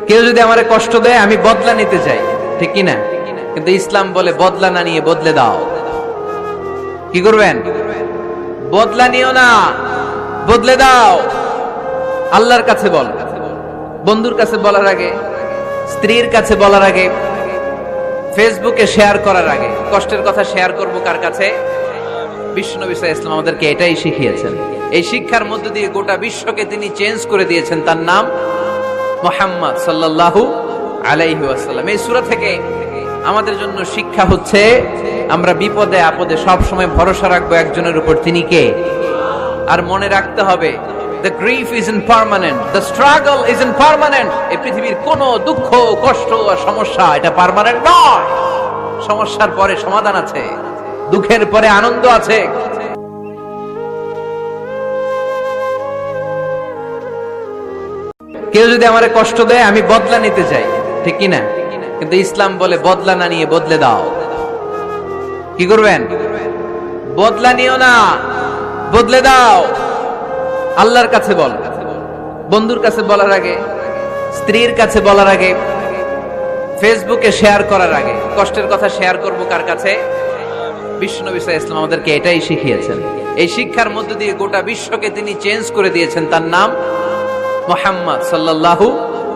কেউ যদি আমারে কষ্ট দেয় আমি বদলা নিতে চাই, ঠিক কি না? কিন্তু ইসলাম বলে বদলা না নিয়ে বদলে দাও। কি করবেন? বদলা নিও না, বদলে দাও। আল্লাহর কাছে বল, বন্ধুর কাছে বলার আগে, স্ত্রীর কাছে বলার আগে, ফেসবুকে শেয়ার করার আগে। কষ্টের কথা শেয়ার করব কার কাছে? বিশ্বনবী সাল্লাল্লাহু আলাইহি ওয়াসাল্লাম আমাদেরকে এটাই শিখিয়েছেন। এই শিক্ষার মধ্য দিয়ে গোটা বিশ্বকে তিনি চেঞ্জ করে দিয়েছেন। তার নাম মুহাম্মদ সাল্লাল্লাহু আলাইহি ওয়াসাল্লাম। এই সূরা থেকে আমাদের জন্য শিক্ষা হচ্ছে আমরা বিপদে আপদে সব সময় ভরসা রাখবো একজনের উপর, তিনি কে? আর মনে রাখতে হবে the grief isn't permanent, the struggle isn't permanent. এই পৃথিবীর কোনো দুঃখ কষ্ট আর সমস্যা এটা পার্মানেন্ট নয়। সমস্যার পরে সমাধান আছে, দুঃখের পরে আনন্দ আছে। কেউ যদি আমারে কষ্ট দেয় আমি বদলা নিতে চাই, ঠিক কি না? কিন্তু ইসলাম বলে বদলা না নিয়ে বদলে দাও। কি করবেন? বদলা নিও না, বদলে দাও। আল্লাহর কাছে বল, বন্ধুর কাছে বলার আগে, স্ত্রীর কাছে বলার আগে, ফেসবুকে শেয়ার করার আগে। কষ্টের কথা শেয়ার করব কার কাছে? বিশ্বনবী সাল্লাল্লাহু আলাইহি ওয়াসাল্লাম আমাদেরকে এটাই শিখিয়েছেন। এই শিক্ষার মধ্য দিয়ে গোটা বিশ্বকে তিনি চেঞ্জ করে দিয়েছেন। তার নাম মুহাম্মদ সাল্লাল্লাহু